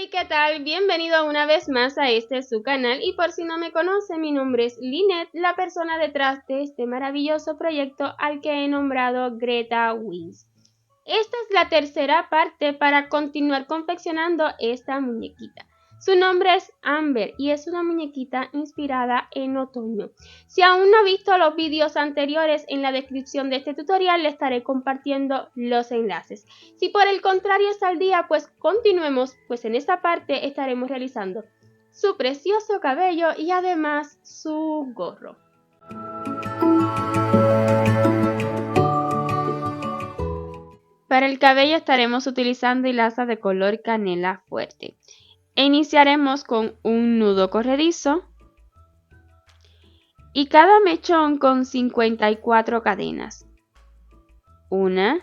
Hola, ¿qué tal? Bienvenido una vez más a su canal y por si no me conoce, mi nombre es Lynette, la persona detrás de este maravilloso proyecto al que he nombrado Greta Wings. Esta es la tercera parte para continuar confeccionando esta muñequita. Su nombre es Amber y es una muñequita inspirada en otoño. Si aún no ha visto los vídeos anteriores, en la descripción de este tutorial le estaré compartiendo los enlaces. Si por el contrario está al día, pues continuemos, pues en esta parte estaremos realizando su precioso cabello y además su gorro. Para el cabello estaremos utilizando hilaza de color canela fuerte. Iniciaremos con un nudo corredizo y cada mechón con 54 cadenas. 1,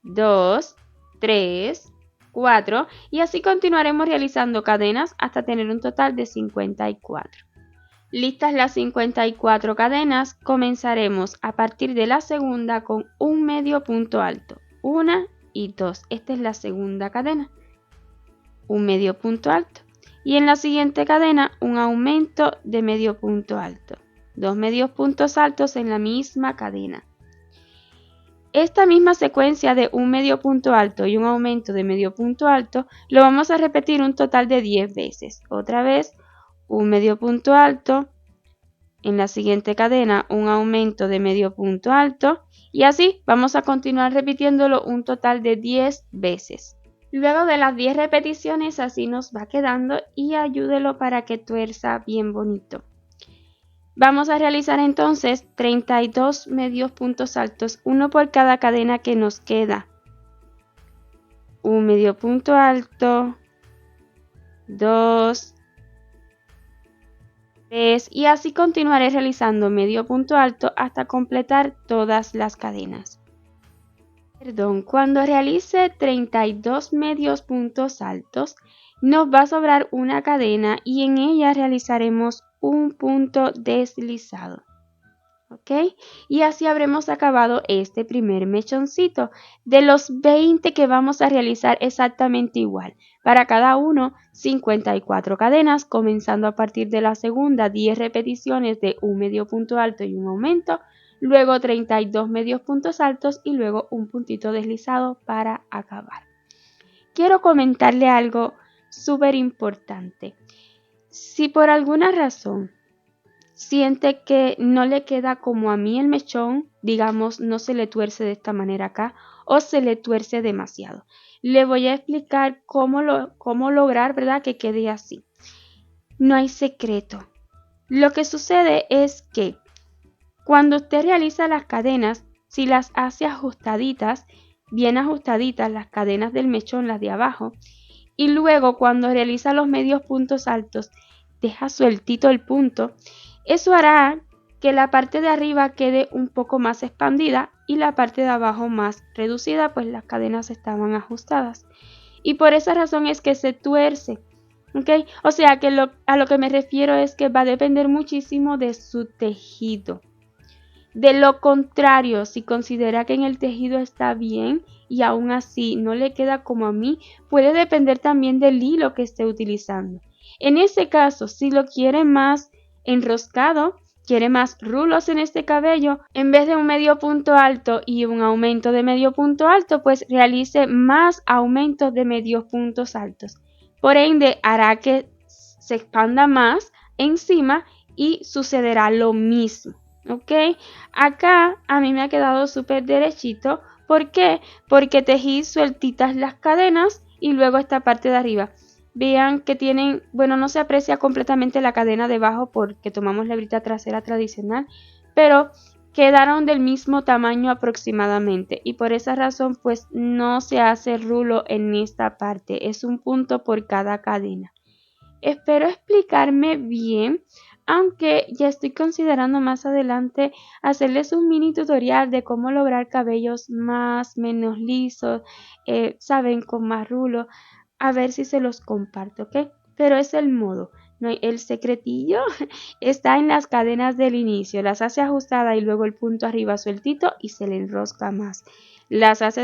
2, 3, 4 y así continuaremos realizando cadenas hasta tener un total de 54. Listas las 54 cadenas, comenzaremos a partir de la segunda con un medio punto alto. 1 y 2, esta es la segunda cadena. Un medio punto alto y en la siguiente cadena un aumento de medio punto alto, 2 medios puntos altos en la misma cadena. Esta misma secuencia de un medio punto alto y un aumento de medio punto alto lo vamos a repetir un total de 10 veces. Otra vez un medio punto alto, en la siguiente cadena un aumento de medio punto alto y así vamos a continuar repitiéndolo un total de 10 veces. Luego de las 10 repeticiones así nos va quedando y ayúdelo para que tuerza bien bonito. Vamos a realizar entonces 32 medios puntos altos, uno por cada cadena que nos queda. Un medio punto alto, 2, 3 y así continuaré realizando medio punto alto hasta completar todas las cadenas. Cuando realice 32 medios puntos altos, nos va a sobrar una cadena y en ella realizaremos un punto deslizado. ¿Ok? Y así habremos acabado este primer mechoncito. De los 20 que vamos a realizar exactamente igual. Para cada uno, 54 cadenas, comenzando a partir de la segunda, 10 repeticiones de un medio punto alto y un aumento. Luego 32 medios puntos altos y luego un puntito deslizado para acabar. Quiero comentarle algo súper importante. Si por alguna razón siente que no le queda como a mí el mechón, digamos no se le tuerce de esta manera acá o se le tuerce demasiado, le voy a explicar cómo lograr, ¿verdad?, que quede así. No hay secreto. Lo que sucede es que cuando usted realiza las cadenas, si las hace ajustaditas, bien ajustaditas las cadenas del mechón, las de abajo, y luego cuando realiza los medios puntos altos, deja sueltito el punto, eso hará que la parte de arriba quede un poco más expandida y la parte de abajo más reducida, pues las cadenas estaban ajustadas. Y por esa razón es que se tuerce. ¿Okay? O sea que a lo que me refiero es que va a depender muchísimo de su tejido. De lo contrario, si considera que en el tejido está bien y aún así no le queda como a mí, puede depender también del hilo que esté utilizando. En ese caso, si lo quiere más enroscado, quiere más rulos en este cabello, en vez de un medio punto alto y un aumento de medio punto alto, pues realice más aumentos de medios puntos altos. Por ende, hará que se expanda más encima y sucederá lo mismo. ¿Ok? Acá a mí me ha quedado súper derechito. ¿Por qué? Porque tejí sueltitas las cadenas y luego esta parte de arriba. Vean que tienen, bueno, no se aprecia completamente la cadena debajo porque tomamos la hebrita trasera tradicional, pero quedaron del mismo tamaño aproximadamente y por esa razón pues no se hace rulo en esta parte, es un punto por cada cadena. Espero explicarme bien, aunque ya estoy considerando más adelante hacerles un mini tutorial de cómo lograr cabellos menos lisos, saben, con más rulo, a ver si se los comparto, ¿ok? Pero es el modo, no, el secretillo está en las cadenas del inicio, las hace ajustadas y luego el punto arriba sueltito y se le enrosca más. las hace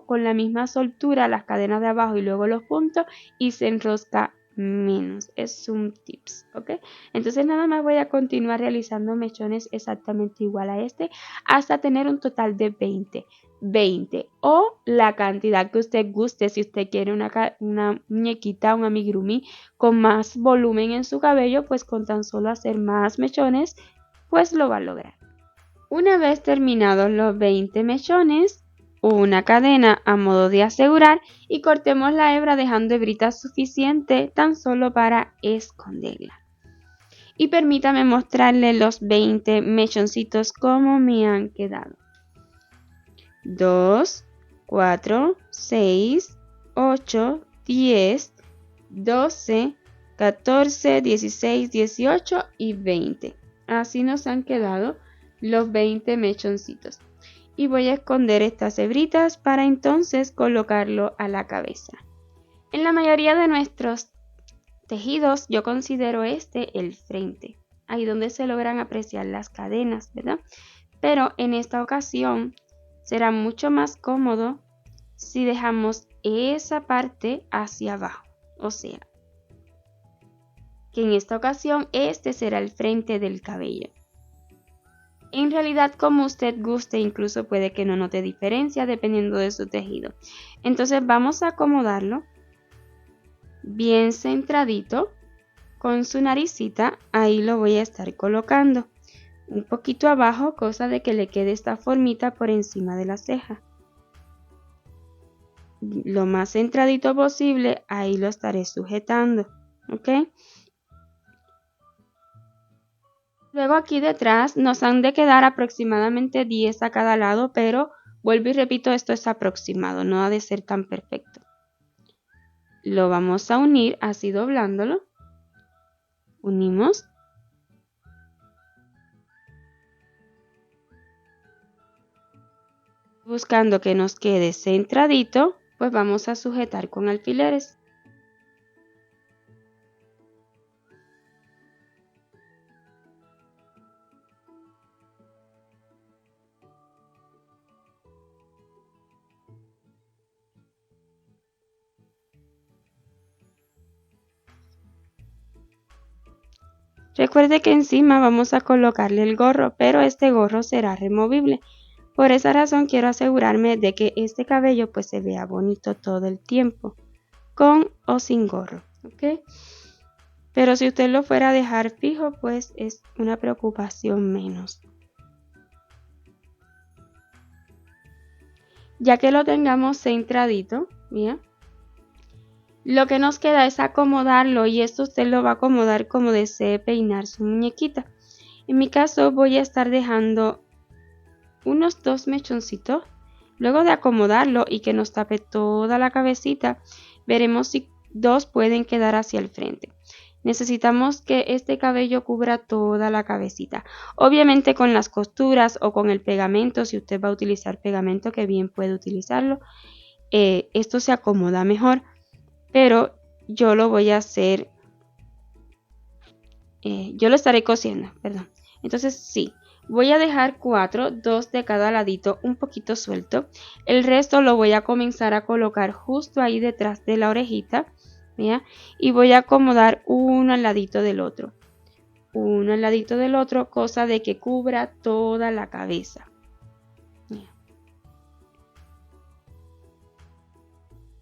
con la misma soltura, las cadenas de abajo y luego los puntos, y se enrosca menos. Es un tips, ¿ok? Entonces nada más voy a continuar realizando mechones exactamente igual a este hasta tener un total de 20 o la cantidad que usted guste. Si usted quiere una muñequita, un amigurumi con más volumen en su cabello, pues con tan solo hacer más mechones, pues lo va a lograr. Una vez terminados los 20 mechones, una cadena a modo de asegurar y cortemos la hebra dejando hebrita suficiente tan solo para esconderla. Y permítame mostrarle los 20 mechoncitos como me han quedado. 2, 4, 6, 8, 10, 12, 14, 16, 18 y 20. Así nos han quedado los 20 mechoncitos. Y voy a esconder estas hebritas para entonces colocarlo a la cabeza. En la mayoría de nuestros tejidos yo considero este el frente, ahí donde se logran apreciar las cadenas, ¿verdad? Pero en esta ocasión será mucho más cómodo si dejamos esa parte hacia abajo, o sea, que en esta ocasión este será el frente del cabello. En realidad, como usted guste, incluso puede que no note diferencia dependiendo de su tejido. Entonces vamos a acomodarlo bien centradito con su naricita. Ahí lo voy a estar colocando un poquito abajo, cosa de que le quede esta formita por encima de la ceja. Lo más centradito posible, ahí lo estaré sujetando, ¿ok? Luego aquí detrás nos han de quedar aproximadamente 10 a cada lado, pero vuelvo y repito, esto es aproximado, no ha de ser tan perfecto. Lo vamos a unir así doblándolo. Unimos. Buscando que nos quede centradito, pues vamos a sujetar con alfileres. Recuerde que encima vamos a colocarle el gorro, pero este gorro será removible. Por esa razón quiero asegurarme de que este cabello pues se vea bonito todo el tiempo, con o sin gorro, ¿ok? Pero si usted lo fuera a dejar fijo, pues es una preocupación menos. Ya que lo tengamos centradito, ¿bien? Lo que nos queda es acomodarlo, y esto usted lo va a acomodar como desee peinar su muñequita. En mi caso voy a estar dejando unos 2 mechoncitos. Luego de acomodarlo y que nos tape toda la cabecita, veremos si 2 pueden quedar hacia el frente. Necesitamos que este cabello cubra toda la cabecita. Obviamente con las costuras o con el pegamento, si usted va a utilizar pegamento, que bien puede utilizarlo, esto se acomoda mejor. Pero yo lo voy a hacer, yo lo estaré cosiendo, perdón. Entonces sí, voy a dejar 4, 2 de cada ladito un poquito suelto. El resto lo voy a comenzar a colocar justo ahí detrás de la orejita, ¿ya? Y voy a acomodar uno al ladito del otro. Uno al ladito del otro, cosa de que cubra toda la cabeza.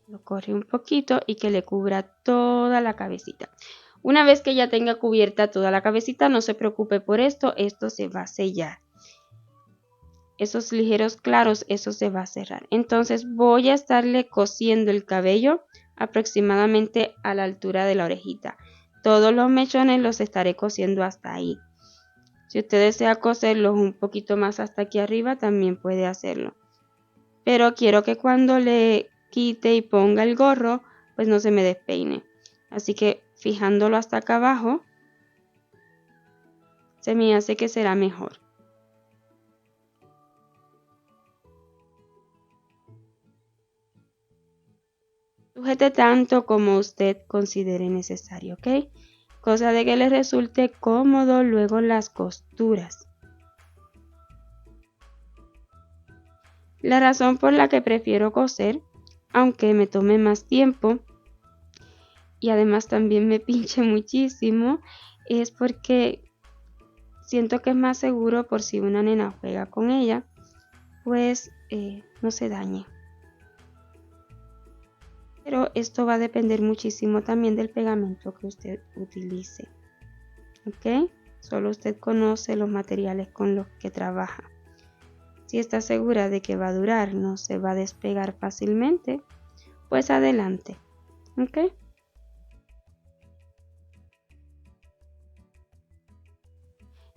Lo corre un poquito y que le cubra toda la cabecita. Una vez que ya tenga cubierta toda la cabecita, no se preocupe por esto se va a sellar. Esos ligeros claros, eso se va a cerrar. Entonces voy a estarle cosiendo el cabello aproximadamente a la altura de la orejita. Todos los mechones los estaré cosiendo hasta ahí. Si usted desea coserlos un poquito más hasta aquí arriba, también puede hacerlo. Pero quiero que cuando le quite y ponga el gorro, pues no se me despeine. Así que fijándolo hasta acá abajo, se me hace que será mejor. Sujete tanto como usted considere necesario, ¿ok? Cosa de que le resulte cómodo luego las costuras. La razón por la que prefiero coser, aunque me tome más tiempo y además también me pinche muchísimo, es porque siento que es más seguro por si una nena juega con ella, pues no se dañe. Pero esto va a depender muchísimo también del pegamento que usted utilice. ¿Ok? Solo usted conoce los materiales con los que trabaja. Si está segura de que va a durar, no se va a despegar fácilmente, pues adelante. ¿Ok?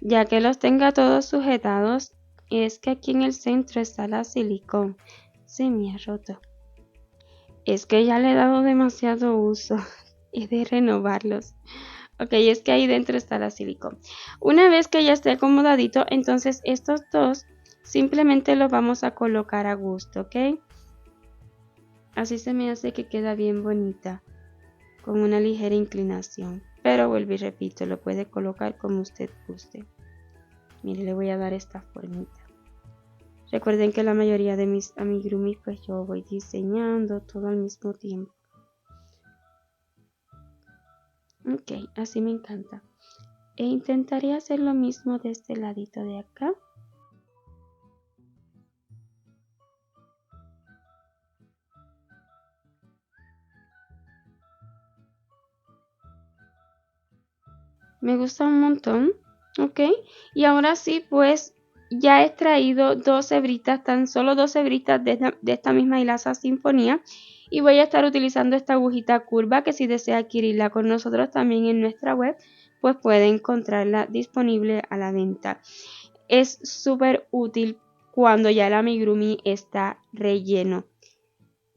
Ya que los tenga todos sujetados, es que aquí en el centro está la silicón. Se me ha roto. Es que ya le he dado demasiado uso. He de renovarlos. Ok, es que ahí dentro está la silicón. Una vez que ya esté acomodadito, entonces estos dos simplemente los vamos a colocar a gusto, ¿ok? Así se me hace que queda bien bonita, con una ligera inclinación. Pero vuelvo y repito, lo puede colocar como usted guste. Mire, le voy a dar esta formita. Recuerden que la mayoría de mis amigurumis pues yo voy diseñando todo al mismo tiempo. Ok, así me encanta. E intentaré hacer lo mismo de este ladito de acá. Me gusta un montón, ok. Y ahora sí, pues ya he extraído 2 hebritas, tan solo 2 hebritas de esta misma hilaza sinfonía. Y voy a estar utilizando esta agujita curva que si desea adquirirla con nosotros también en nuestra web, pues puede encontrarla disponible a la venta. Es súper útil cuando ya el amigurumi está relleno.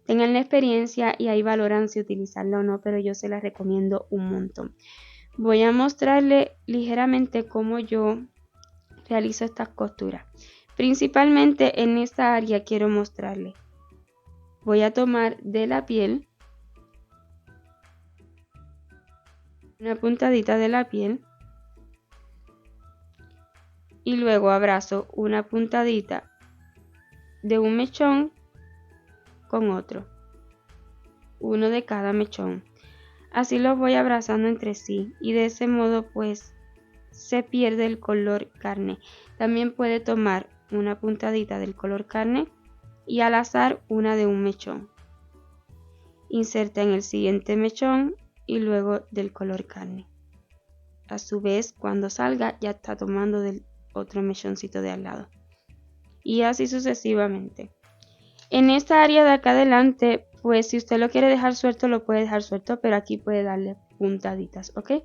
Tengan la experiencia y ahí valoran si utilizarla o no, pero yo se la recomiendo un montón. Voy a mostrarle ligeramente cómo yo realizo estas costuras. Principalmente en esta área quiero mostrarle. Voy a tomar de la piel una puntadita de la piel y luego abrazo una puntadita de un mechón con otro, uno de cada mechón. Así los voy abrazando entre sí y de ese modo pues se pierde el color carne. También puede tomar una puntadita del color carne y al azar una de un mechón. Inserta en el siguiente mechón y luego del color carne. A su vez, cuando salga ya está tomando del otro mechoncito de al lado. Y así sucesivamente. En esta área de acá adelante, pues si usted lo quiere dejar suelto, lo puede dejar suelto, pero aquí puede darle puntaditas, ¿ok?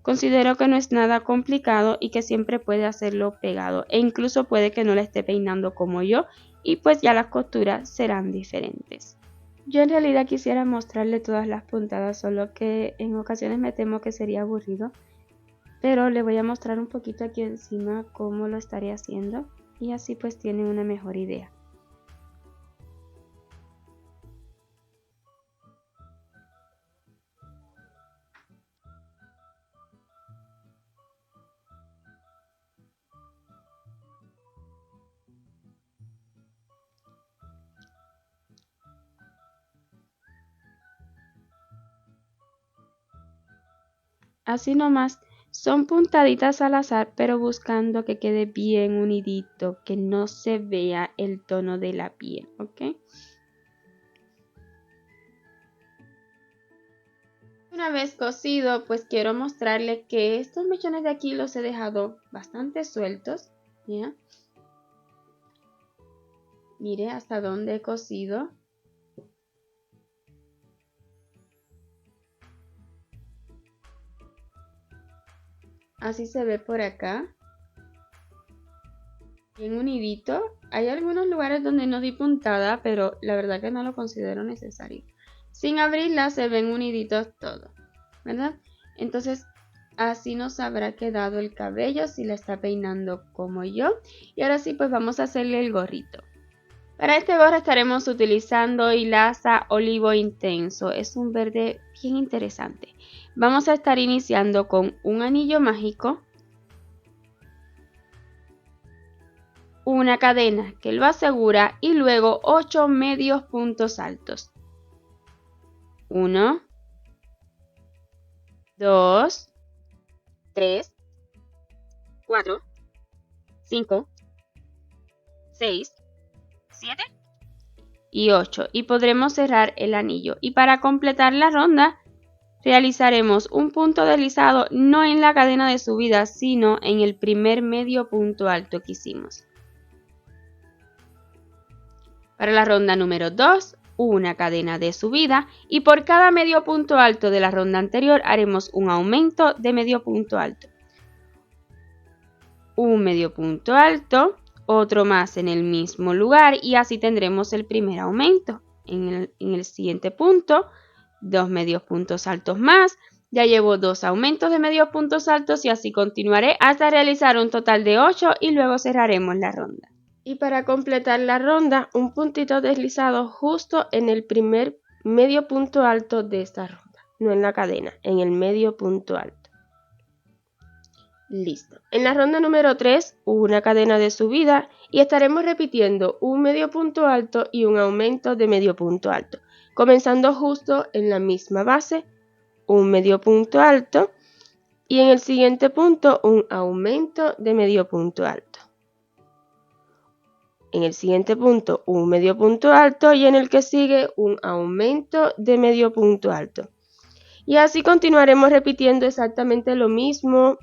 Considero que no es nada complicado y que siempre puede hacerlo pegado e incluso puede que no la esté peinando como yo y pues ya las costuras serán diferentes. Yo en realidad quisiera mostrarle todas las puntadas, solo que en ocasiones me temo que sería aburrido, pero le voy a mostrar un poquito aquí encima cómo lo estaré haciendo y así pues tiene una mejor idea. Así nomás, son puntaditas al azar, pero buscando que quede bien unidito, que no se vea el tono de la piel, ¿ok? Una vez cosido, pues quiero mostrarle que estos mechones de aquí los he dejado bastante sueltos, ¿ya? Mire hasta dónde he cosido. Así se ve por acá. Bien unidito. Hay algunos lugares donde no di puntada, pero la verdad que no lo considero necesario. Sin abrirla se ven uniditos todos, ¿verdad? Entonces así nos habrá quedado el cabello si la está peinando como yo. Y ahora sí, pues vamos a hacerle el gorrito. Para este gorro estaremos utilizando hilaza olivo intenso. Es un verde bien interesante. Vamos a estar iniciando con un anillo mágico. una cadena que lo asegura y luego 8 medios puntos altos. 1, 2, 3, 4, 5, 6, 7 y 8. Y podremos cerrar el anillo. Y para completar la ronda, realizaremos un punto deslizado no en la cadena de subida, sino en el primer medio punto alto que hicimos. Para la ronda número 2, una cadena de subida y por cada medio punto alto de la ronda anterior haremos un aumento de medio punto alto. Un medio punto alto, otro más en el mismo lugar y así tendremos el primer aumento. En el siguiente punto, 2 medios puntos altos más. Ya llevo 2 aumentos de medios puntos altos y así continuaré hasta realizar un total de 8 y luego cerraremos la ronda. Y para completar la ronda, un puntito deslizado justo en el primer medio punto alto de esta ronda, no en la cadena, en el medio punto alto. Listo. En la ronda número 3, una cadena de subida y estaremos repitiendo un medio punto alto y un aumento de medio punto alto, comenzando justo en la misma base, un medio punto alto y en el siguiente punto un aumento de medio punto alto. En el siguiente punto un medio punto alto y en el que sigue un aumento de medio punto alto. Y así continuaremos repitiendo exactamente lo mismo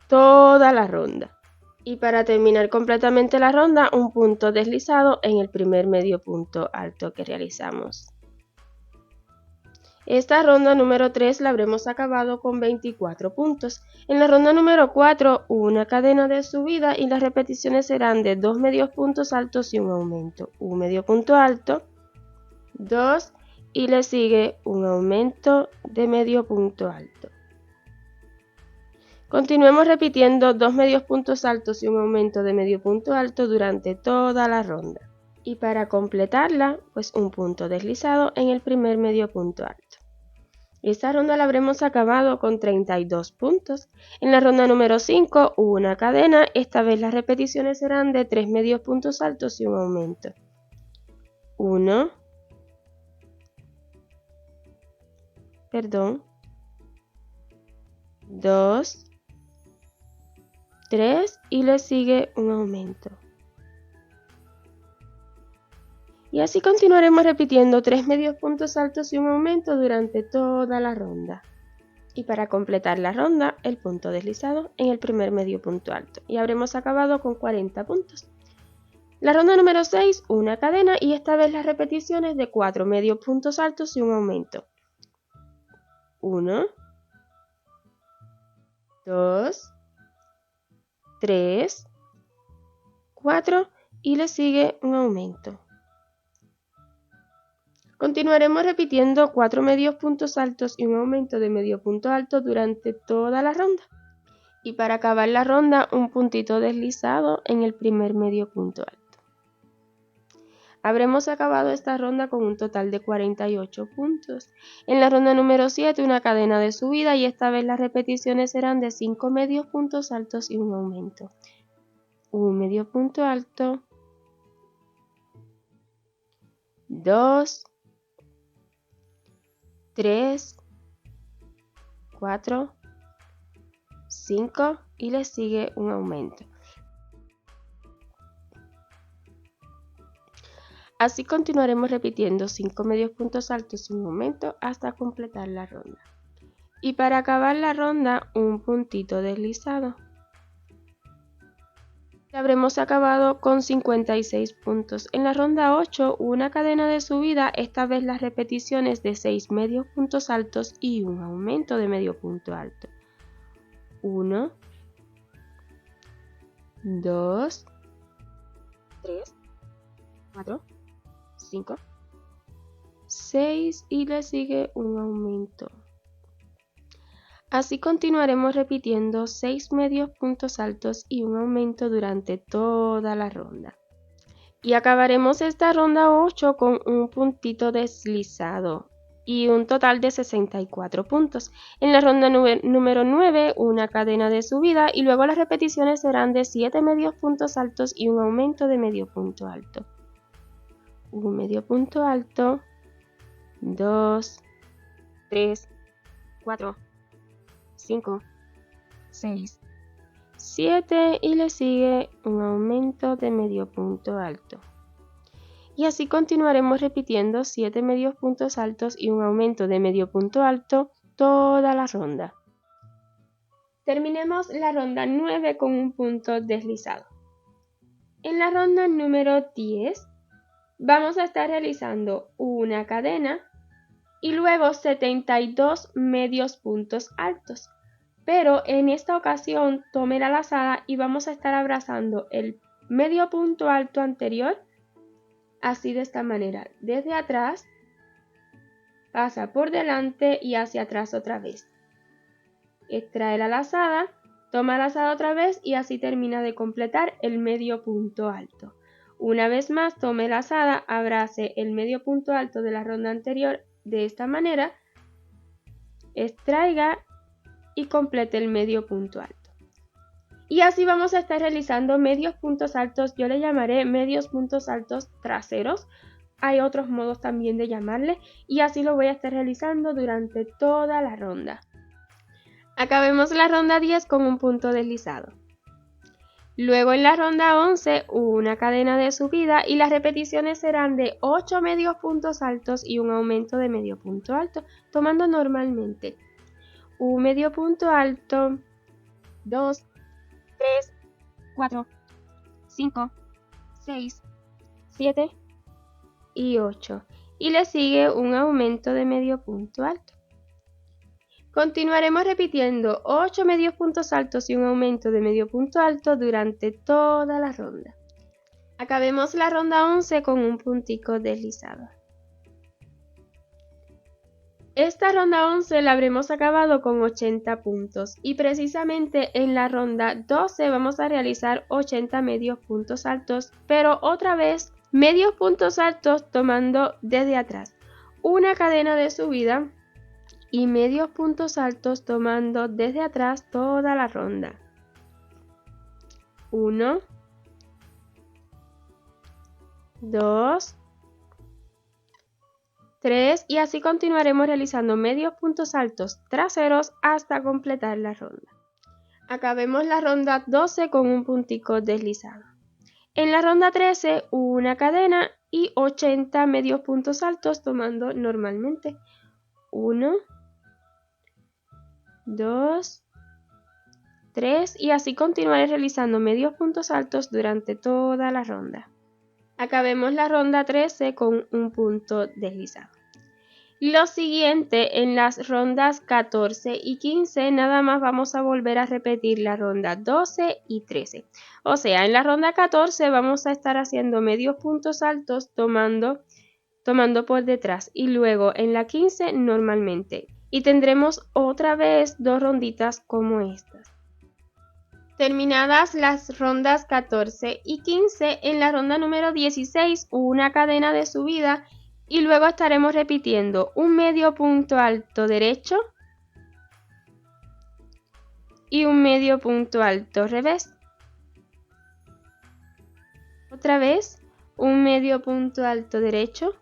toda la ronda. Y para terminar completamente la ronda, un punto deslizado en el primer medio punto alto que realizamos. Esta ronda número 3 la habremos acabado con 24 puntos. En la ronda número 4, una cadena de subida y las repeticiones serán de 2 medios puntos altos y un aumento. Un medio punto alto, 2 y le sigue un aumento de medio punto alto. Continuemos repitiendo 2 medios puntos altos y un aumento de medio punto alto durante toda la ronda. Y para completarla, pues un punto deslizado en el primer medio punto alto. Esta ronda la habremos acabado con 32 puntos. En la ronda número 5, una cadena. Esta vez las repeticiones serán de 3 medios puntos altos y un aumento. 1, 2, 3 y le sigue un aumento. Y así continuaremos repitiendo 3 medios puntos altos y un aumento durante toda la ronda. Y para completar la ronda, el punto deslizado en el primer medio punto alto. Y habremos acabado con 40 puntos. La ronda número 6, una cadena y esta vez las repeticiones de 4 medios puntos altos y un aumento. 1, 2, 3, 4 y le sigue un aumento. Continuaremos repitiendo 4 medios puntos altos y un aumento de medio punto alto durante toda la ronda. Y para acabar la ronda, un puntito deslizado en el primer medio punto alto. Habremos acabado esta ronda con un total de 48 puntos. En la ronda número 7, una cadena de subida y esta vez las repeticiones serán de 5 medios puntos altos y un aumento. Un medio punto alto, 2, 3, 4, 5 y le sigue un aumento. Así continuaremos repitiendo 5 medios puntos altos y un aumento hasta completar la ronda. Y para acabar la ronda, un puntito deslizado. Habremos acabado con 56 puntos. En la ronda 8, una cadena de subida, esta vez las repeticiones de 6 medios puntos altos y un aumento de medio punto alto. 1, 2, 3, 4, 5, 6 y le sigue un aumento. Así continuaremos repitiendo 6 medios puntos altos y un aumento durante toda la ronda. Y acabaremos esta ronda 8 con un puntito deslizado y un total de 64 puntos. En la ronda número 9, una cadena de subida y luego las repeticiones serán de 7 medios puntos altos y un aumento de medio punto alto. Un medio punto alto, 2, 3, 4, 5, 6, 7 y le sigue un aumento de medio punto alto. Y así continuaremos repitiendo 7 medios puntos altos y un aumento de medio punto alto toda la ronda. Terminemos la ronda 9 con un punto deslizado. En la ronda número 10 vamos a estar realizando una cadena y luego 72 medios puntos altos. Pero en esta ocasión tome la lazada y vamos a estar abrazando el medio punto alto anterior. Así de esta manera, desde atrás, pasa por delante y hacia atrás otra vez. Extrae la lazada, toma la lazada otra vez y así termina de completar el medio punto alto. Una vez más, tome la lazada, abrace el medio punto alto de la ronda anterior de esta manera, extraiga y complete el medio punto alto. Y así vamos a estar realizando medios puntos altos, yo le llamaré medios puntos altos traseros. Hay otros modos también de llamarle y así lo voy a estar realizando durante toda la ronda. Acabemos la ronda 10 con un punto deslizado. Luego en la ronda 11 una cadena de subida y las repeticiones serán de 8 medios puntos altos y un aumento de medio punto alto, tomando normalmente un medio punto alto, 2, 3, 4, 5, 6, 7 y 8. Y le sigue un aumento de medio punto alto. Continuaremos repitiendo 8 medios puntos altos y un aumento de medio punto alto durante toda la ronda. Acabemos la ronda 11 con un puntico deslizado. Esta ronda 11 la habremos acabado con 80 puntos y precisamente en la ronda 12 vamos a realizar 80 medios puntos altos, pero otra vez medios puntos altos tomando desde atrás una cadena de subida y medios puntos altos tomando desde atrás toda la ronda. 1, 2, 3 y así continuaremos realizando medios puntos altos traseros hasta completar la ronda. Acabemos la ronda 12 con un puntico deslizado. En la ronda 13 una cadena y 80 medios puntos altos tomando normalmente. 1, 2, 3 y así continuaré realizando medios puntos altos durante toda la ronda. Acabemos la ronda 13 con un punto deslizado. Lo siguiente, en las rondas 14 y 15 nada más vamos a volver a repetir la ronda 12 y 13. O sea, en la ronda 14 vamos a estar haciendo medios puntos altos tomando por detrás y luego en la 15 normalmente. Y tendremos otra vez dos ronditas como estas. Terminadas las rondas 14 y 15, en la ronda número 16 una cadena de subida y luego estaremos repitiendo un medio punto alto derecho y un medio punto alto revés. Otra vez un medio punto alto derecho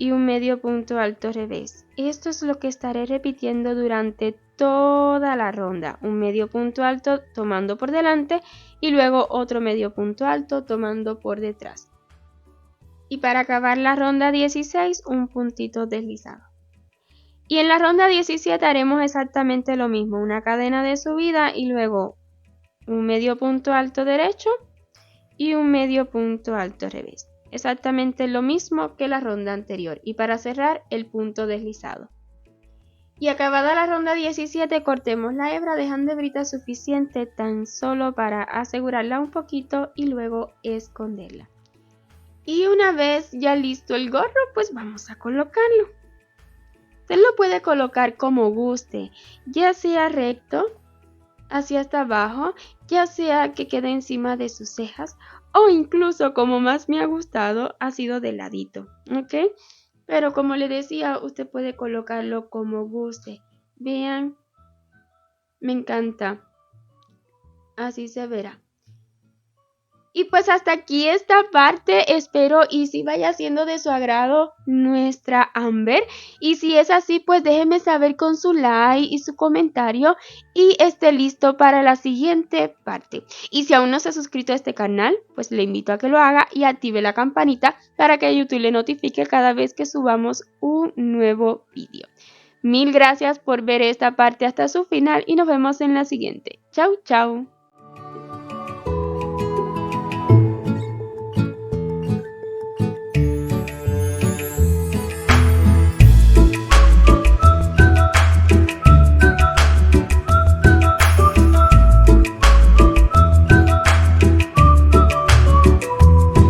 y un medio punto alto revés. Esto es lo que estaré repitiendo durante toda la ronda. Un medio punto alto tomando por delante y luego otro medio punto alto tomando por detrás. Y para acabar la ronda 16, un puntito deslizado. Y en la ronda 17 haremos exactamente lo mismo. Una cadena de subida y luego un medio punto alto derecho y un medio punto alto revés. Exactamente lo mismo que la ronda anterior y para cerrar el punto deslizado. Y acabada la ronda 17 cortemos la hebra dejando hebrita suficiente tan solo para asegurarla un poquito y luego esconderla. Y una vez ya listo el gorro, pues vamos a colocarlo. Usted lo puede colocar como guste, ya sea recto, hacia hasta abajo, ya sea que quede encima de sus cejas o incluso, como más me ha gustado, ha sido de ladito, ¿ok? Pero como le decía, usted puede colocarlo como guste. Vean, me encanta. Así se verá. Y pues hasta aquí esta parte, espero y si vaya siendo de su agrado nuestra Amber. Y si es así, pues déjeme saber con su like y su comentario y esté listo para la siguiente parte. Y si aún no se ha suscrito a este canal, pues le invito a que lo haga y active la campanita para que YouTube le notifique cada vez que subamos un nuevo vídeo. Mil gracias por ver esta parte hasta su final y nos vemos en la siguiente. Chau, chau.